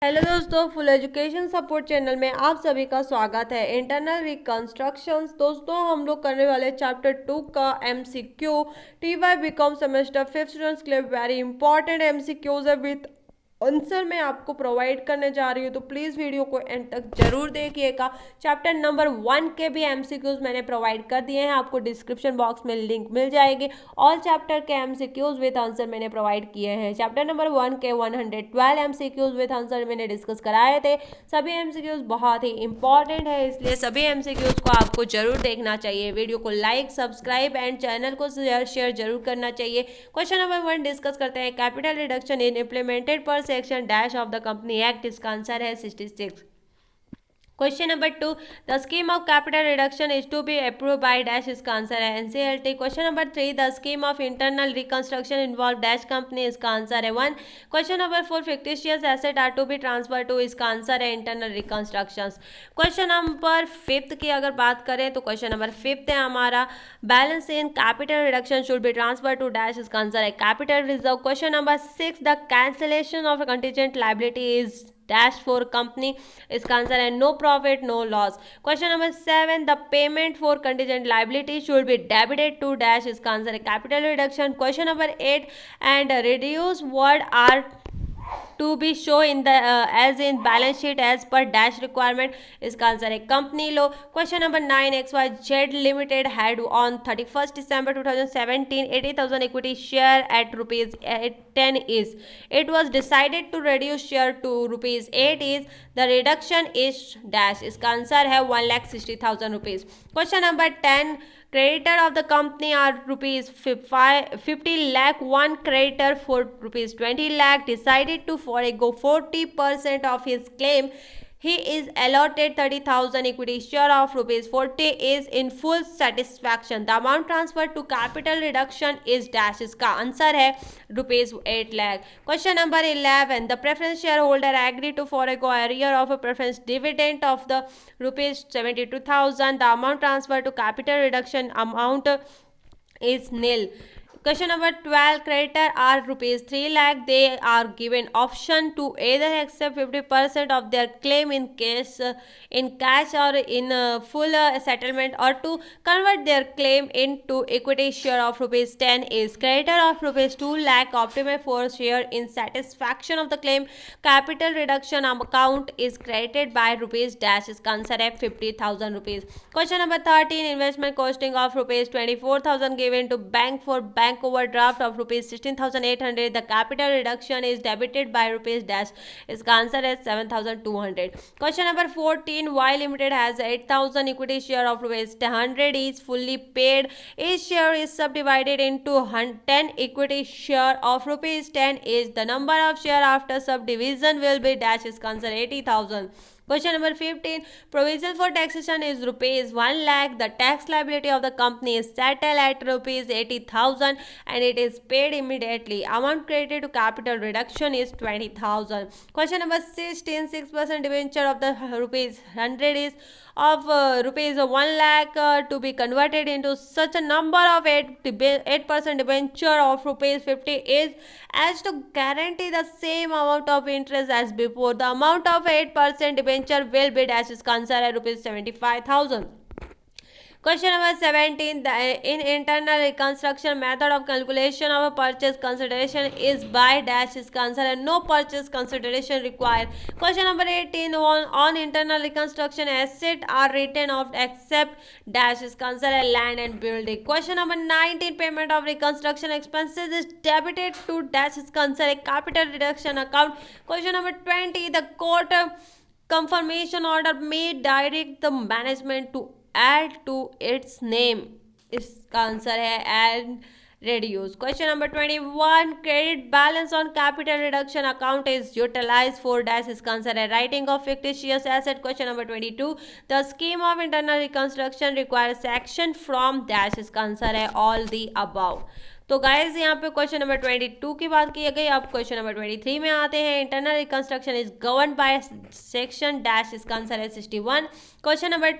Hello दोस्तों, full education support channel में आप सभी का स्वागत है। इंटरनल रिकंस्ट्रक्शंस दोस्तों हम लोग करने वाले चैप्टर 2 का MCQ T Y BCom semester 5 students के लिए वेरी इंपॉर्टेंट एमसीक्यूज है विथ आंसर मैं आपको प्रोवाइड करने जा रही हूँ, तो प्लीज़ वीडियो को एंड तक जरूर देखिएगा। चैप्टर नंबर 1 के भी एमसीक्यूज मैंने प्रोवाइड कर दिए हैं, आपको डिस्क्रिप्शन बॉक्स में लिंक मिल जाएगी। ऑल चैप्टर के एमसीक्यूज विद आंसर मैंने प्रोवाइड किए हैं। चैप्टर नंबर 1 के 112 एमसीक्यूज विद आंसर मैंने डिस्कस कराए थे। सभी एमसीक्यूज बहुत ही इंपॉर्टेंट है, इसलिए सभी एमसीक्यूज को आपको जरूर देखना चाहिए। वीडियो को लाइक, सब्सक्राइब एंड चैनल को शेयर जरूर करना चाहिए। क्वेश्चन नंबर 1 डिस्कस करते हैं। कैपिटल रिडक्शन इन इम्प्लीमेंटेड पर section dash of the company act, इसका आंसर है 66। Question number 2, the scheme of capital reduction is to be approve by dash, इसका आंसर है NCLT. Question number 3, the scheme of internal reconstruction involve dash company, इसका answer है 1। Question number 4, fictitious asset are to be transfer to, इसका answer है internal reconstruction. Question number 5 की अगर बात करें तो क्वेश्चन नंबर 5 है हमारा, balance in capital reduction should be transfer to dash, इसका आंसर है capital reserve. Question number 6, the cancellation of contingent liability is dash for company, इसका आंसर है no profit no loss. Question number 7, the payment for contingent liability should be debited to dash, इसका answer है capital reduction. Question number 8, and reduce word are to be show in the as in balance sheet as per dash requirement, इसका answer है company law. Question number 9, XYZ limited had on 31 December 2017 80,000 equity share at rupees 10 is, it was decided to reduce share to rupees 8 is, the reduction is dash, इसका answer है 1,60,000 rupees। Question number 10, creditor of the company are rupees 50 lakh, one creditor for rupees 20 lakh decided to forego 40% of his claim. He is allotted 30,000 equity share of rupees 40 is in full satisfaction. The amount transferred to capital reduction is dash, इसका answer है rupees 8 lakh। Question number 11, the preference shareholder agreed to forego arrear of a preference dividend of the rupees 72,000. The amount transferred to capital reduction amount is nil. Question number 12, creditor are rupees 3 lakh. They are given option to either accept 50% of their claim in cash or in full settlement, or to convert their claim into equity share of rupees 10 is, creditor of rupees 2 lakh optimate for share in satisfaction of the claim, capital reduction account is credited by rupees dash, इसका answer है 50,000 rupees। Question number 13, investment costing of rupees 24,000 given to bank for bank overdraft of rupees 16,800, the capital reduction is debited by rupees dash, इसका answer है 7,200। Question number 14, Y Limited has 8,000 equity share of rupees 100 is fully paid. Each share is subdivided into 10 equity share of rupees 10 is, the number of share after subdivision will be dash, इसका answer 80,000। Question number 15, provision for taxation is rupees 1 lakh. The tax liability of the company is settled at rupees 80,000 and it is paid immediately. Amount credited to capital reduction is 20,000. Question number 16, 6% debenture of the rupees 100 is of rupees 1 lakh to be converted into such a number of 8% debenture of rupees 50 is as to guarantee the same amount of interest as before. The amount of 8% debenture will be dash, इसका answer है rupees 75,000। Question number 17, in internal reconstruction method of calculation of a purchase consideration is by dash, इसका answer है no purchase consideration required। Question number 18, on internal reconstruction asset are written off except dash, इसका answer है land and building। Question number 19, payment of reconstruction expenses is debited to dash, इसका answer है capital reduction account। Question number 20, the court confirmation order may direct the management to add to its name, इसका answer है and reduce। Question number 21, credit balance on capital reduction account is utilized for dash, इसका answer है writing of fictitious asset। Question number 22, the scheme of internal reconstruction requires action from dash, इसका answer है all the above। तो guys यहाँ पे question number 22 की बात की गई। अब क्वेश्चन नंबर 23 में आते हैं। Internal reconstruction is govern by section dash, इसका आंसर है 61। Question number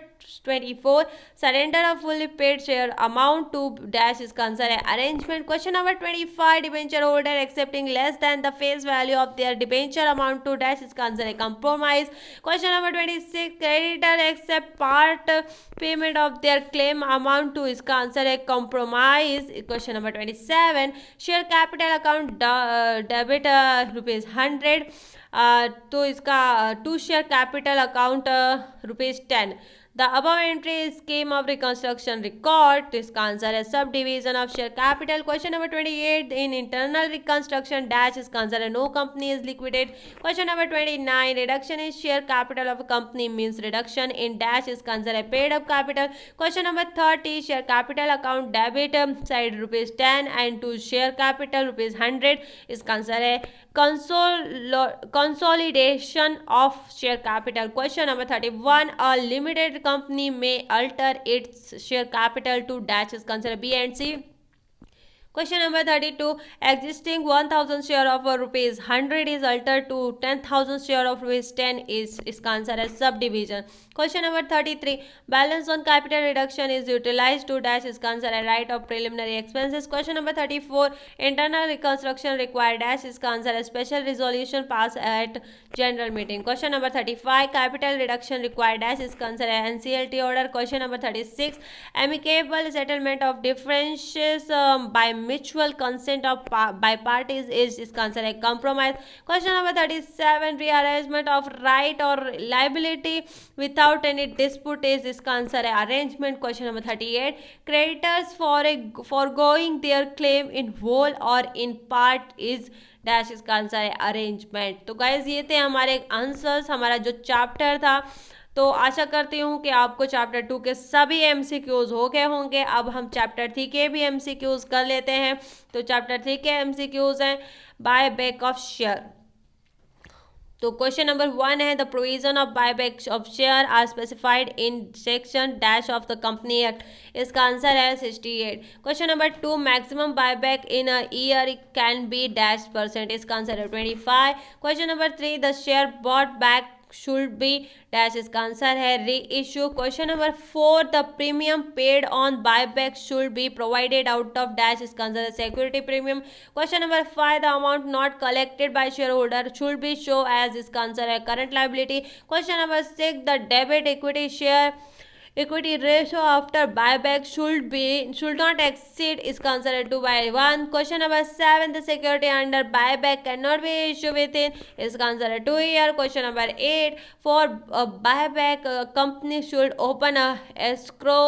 24, surrender of fully paid share amount to dash, इसका आंसर है arrangement. Question number 25, debenture holder accepting less than the face value of their debenture amount to dash, इसका answer है compromise. Question number 26, creditor accept part payment of their claim amount to, इसका answer है compromise. Question number 27, share capital account debit ₹100, तो इसका to share capital account ₹10. The above entry scheme of reconstruction record, तो इसका answer है sub division of share capital. Question number 28, in internal reconstruction dash, इसका answer है no company is liquidated. Question number 29, reduction in share capital of company means reduction in dash, इसका answer है paid up capital. Question number 30, share capital account debit side ₹10 and to share capital ₹100, इसका answer है consolidation of share capital. Question number 31, a limited company may alter its share capital to dash, is considered B and C. Question number 32, existing 1000 share of ₹100 is altered to 10,000 share of ₹10, is इसका answer है sub division. Question number 33, balance on capital reduction is utilized to dash, इसका answer है right of preliminary expenses. Question number 34, internal reconstruction required dash, इसका answer है special resolution pass at general meeting. Question number 35, capital reduction required dash, इसका answer है NCLT order. Question number 36, amicable settlement of differences by mutual consent of by parties is, इसका answer है compromise. Question number 37, rearrangement of right or liability without any dispute is, इसका answer है arrangement. Question number 38, creditors foregoing their claim in whole or in part is dash, इसका answer है arrangement. तो guys ये थे हमारे answers, हमारा जो चैप्टर था. तो आशा करती हूँ कि आपको चैप्टर 2 के सभी एमसीक्यूज हो गए होंगे. अब हम चैप्टर 3 के भी एमसीक्यूज कर लेते हैं. तो चैप्टर 3 के एमसीक्यूज हैं बाय बैक ऑफ शेयर. तो क्वेश्चन नंबर 1 है, the provision of buyback of share are specified in section dash of the company act, इसका आंसर है 68. Question number 2, maximum buyback in a year can be dash %, इसका answer है 25. Question number 3, the share bought back should be dash, इसका answer है reissue. Question number 4, the premium paid on buyback should be provided out of dash, इसका answer है security premium. Question number 5, the amount not collected by share holder should be show as, इसका answer है current liability. Question number 6, the debit equity share equity ratio after buyback should not exceed, इसका answer है 2/1. Question number 7, the security under buyback can not be issue with in, इसका answer है 2 year. Question number 8, for buyback company should open a escrow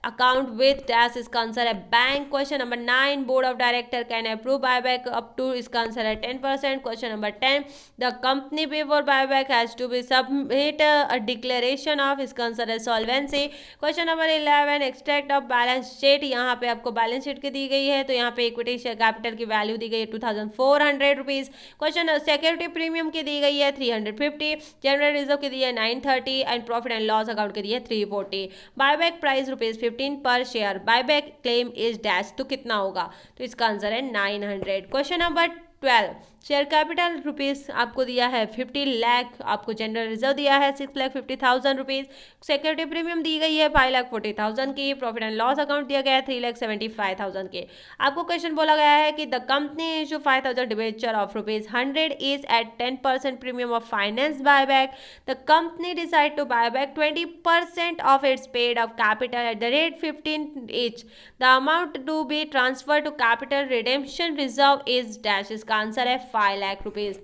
account with dash, इसका answer है bank. Question number 9, board of director can approve buyback up to, इसका answer है 10%. Question number 10, the company before buyback has to be submit a declaration of, इसका answer है solvency. Question number 11, extract of balance sheet, यहाँ पे आपको balance sheet की दी गई है. तो यहाँ पे इक्विटी शेयर कैपिटल की वैल्यू दी गई है ₹2400. क्वेश्चन सिक्योरिटी प्रीमियम की दी गई है 350, जनरल रिजर्व की दी है 930 and profit and loss account की दी है 340. बायबैक प्राइस ₹15 पर share, buyback claim is dash, तो कितना होगा? तो इसका आंसर है 900. Question number 12, share capital rupees आपको दिया है 50 लाख, आपको जनरल रिजर्व दिया है 6,50,000 रुपीज़, सिक्योरिटी प्रीमियम दी गई है 5,40,000 की, प्रॉफिट एंड लॉस अकाउंट दिया गया है 3,75,000 के. आपको क्वेश्चन बोला गया है कि the company issue 5,000 debenture of ₹100 is at 10% premium of finance buyback. The company decide to buyback 20% of its paid of capital at the rate 15 each. The amount to be transfer to capital redemption reserve is dash, इसका answer है 5 lakh rupees.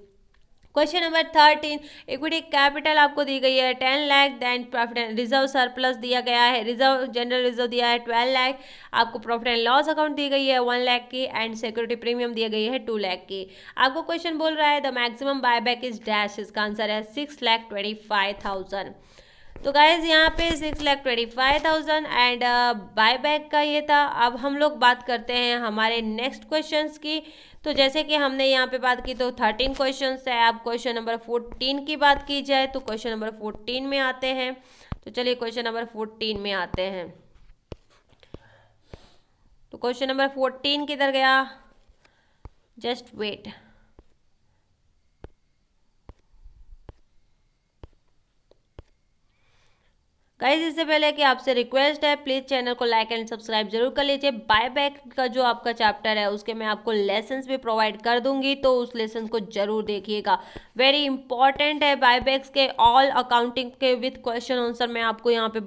Question number 13, equity capital आपको दी गई है 10 lakh, then profit and reserve surplus दिया गया है, reserve general reserve दिया है 12 लाख, आपको प्रॉफिट एंड लॉस अकाउंट दी गई है 1 लाख की एंड सिक्योरिटी प्रीमियम दी गई है 2 लाख की. आपको क्वेश्चन बोल रहा है the maximum buyback is dash, इसका आंसर है 6,25,000. तो गाइज यहाँ पे 6,25,000 एंड बायबैक का ये था. अब हम लोग बात करते हैं हमारे नेक्स्ट क्वेश्चंस की. तो जैसे कि हमने यहाँ पे बात की तो 13 क्वेश्चंस है. अब क्वेश्चन नंबर 14 की बात की जाए तो क्वेश्चन नंबर 14 में आते हैं. तो चलिए क्वेश्चन नंबर 14 में आते हैं. तो क्वेश्चन नंबर 14 किधर गया? Just wait. गाइस इससे पहले कि आपसे रिक्वेस्ट है, प्लीज चैनल को लाइक एंड सब्सक्राइब जरूर कर लीजिए। बायबैक का जो आपका चैप्टर है उसके मैं आपको लेसन्स भी प्रोवाइड कर दूंगी, तो उस लेसन को जरूर देखिएगा। वेरी इंपॉर्टेंट है बायबैक्स के ऑल अकाउंटिंग के विद क्वेश्चन आंसर। मैं आपको यहाँ पे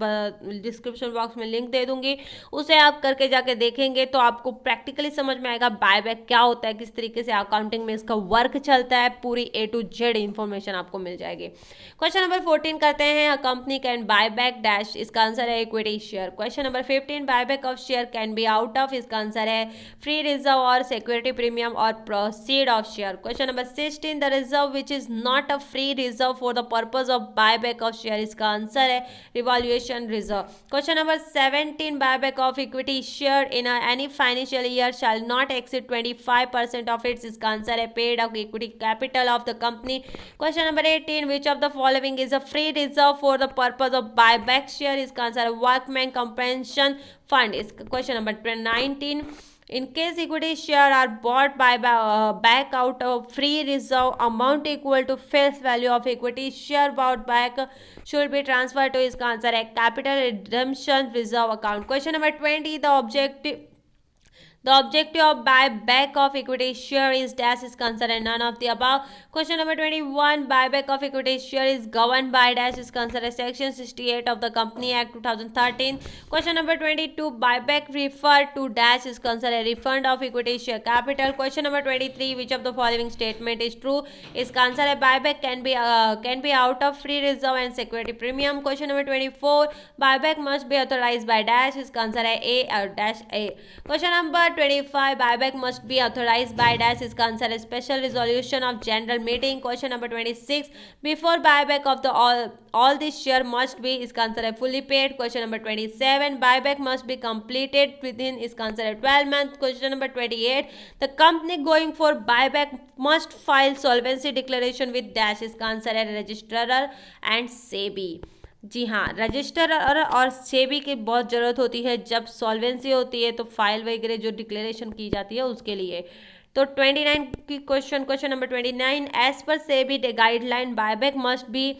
डिस्क्रिप्शन बॉक्स में लिंक दे दूंगी, उसे आप करके जाके देखेंगे तो आपको प्रैक्टिकली समझ में आएगा बायबैक क्या होता है, किस तरीके से अकाउंटिंग में इसका वर्क चलता है, पूरी A to Z इंफॉर्मेशन आपको मिल जाएगी। क्वेश्चन नंबर 14 करते हैं, a company can buy back dash, इसका आंसर है equity share. Question number 15, buyback of share can be out of, इसका आंसर है फ्री रिजर्व और सिक्योरिटी प्रीमियम और proceed of share. Question number 16, the reserve which is not a free reserve for the purpose of buyback of share, इसका answer है revolution reserve. Question number 17, buyback of equity share in any financial year shall not exceed 25% of its, इसका answer है paid of equity capital of the company. Question number 18, which of the following is a free reserve for the purpose of buyback share, इसका answer है workman compensation fund. Question number 19, in case equity share are bought by back out of free reserve, amount equal to face value of equity share bought back should be transferred to, इसका answer है capital redemption reserve account। Question number 20, the objective of buyback of equity share is dash, इसका answer है none of the above। Question number 21, buyback of equity share is governed by dash, इसका answer है section 68 of the Company Act 2013। Question number 22, buyback refer to dash, इसका answer है refund of equity share capital। Question number 23, which of the following statement is true, इसका answer है buyback can be out of free reserve and security premium। Question number 24, buyback must be authorized by dash, इसका answer है A और dash A। Question number 25, buyback must be authorized by dash, इसका answer है special resolution of general meeting। Question number 26, before buyback of the all this share must be, इसका answer है fully paid। Question number 27, buyback must be completed within, इसका answer है 12 months। Question number 28, the company going for buyback must file solvency declaration with dash, इसका answer है registrar and SEBI। जी हाँ, register और सेबी की बहुत ज़रूरत होती है जब सॉल्वेंसी होती है, तो फाइल वगैरह जो डिक्लेरेशन की जाती है उसके लिए। तो 29 की question number 29, as per SEBI guideline buyback must be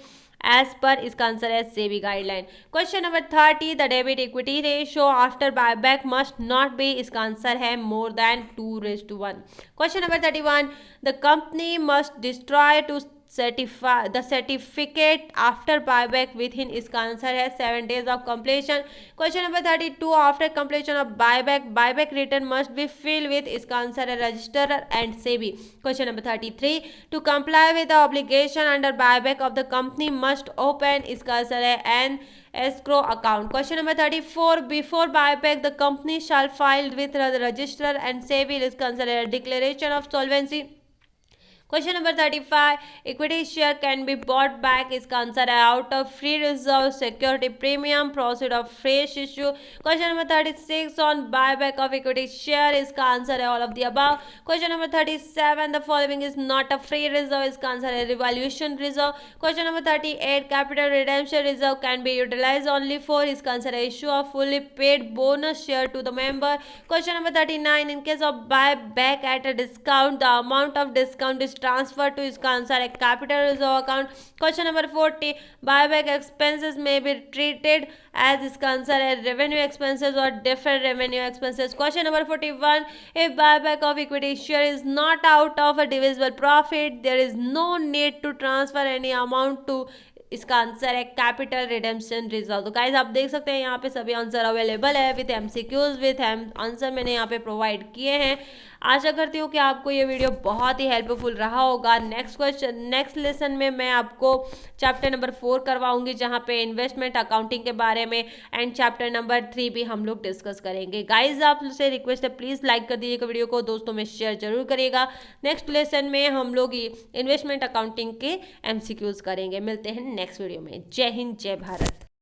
as per, इसका आंसर है SEBI guideline. Question number 30, the debit equity ratio after buyback must not be, इसका आंसर है more than 2:1। Question number 31, the company must destroy to certificate after buyback within, इसका answer है 7 days of completion. Question number 32, after completion of buyback return must be fill with, इसका answer है register and SEBI. Question number 33, to comply with the obligation under buyback of the company must open, इसका answer है an escrow account। Question number 34, before buyback the company shall file with register and SEBI, इसका answer है declaration of solvency. Question number 35, equity share can be bought back, इसका answer है out of free reserve, security premium, proceed of fresh issue. Question number 36, on buy back of equity share, इसका answer है all of the above. Question number 37, the following is not a free reserve, इसका answer है revolution reserve. Question number 38, capital redemption reserve can be utilise only for, इसका answer है issue of fully paid bonus share to the member. Question number 39, in case of buy back at a discount the amount of discount is transfer to, इसका answer है capital reserve account. Question number 40, buyback expenses may be treated as, इसका answer है revenue expenses और different revenue expenses. Question number 41, if buyback of equity share is not out of a divisible profit there is no need to transfer any amount to, इसका answer है capital redemption reserve. तो guys आप देख सकते हैं यहाँ पे सभी आंसर अवेलेबल है विथ एमसीक्यूज विथ आंसर मैंने यहाँ पे प्रोवाइड किए हैं। आशा करती हूँ कि आपको ये वीडियो बहुत ही हेल्पफुल रहा होगा। नेक्स्ट लेसन में मैं आपको चैप्टर नंबर 4 करवाऊंगी जहाँ पे इन्वेस्टमेंट अकाउंटिंग के बारे में, एंड चैप्टर नंबर 3 भी हम लोग डिस्कस करेंगे। गाइज आपसे रिक्वेस्ट है प्लीज़ लाइक कर दीजिएगा वीडियो को, दोस्तों में शेयर जरूर करिएगा। नेक्स्ट लेसन में हम लोग इन्वेस्टमेंट अकाउंटिंग के एमसीक्यूज करेंगे। मिलते हैं नेक्स्ट वीडियो में। जय हिंद, जय भारत।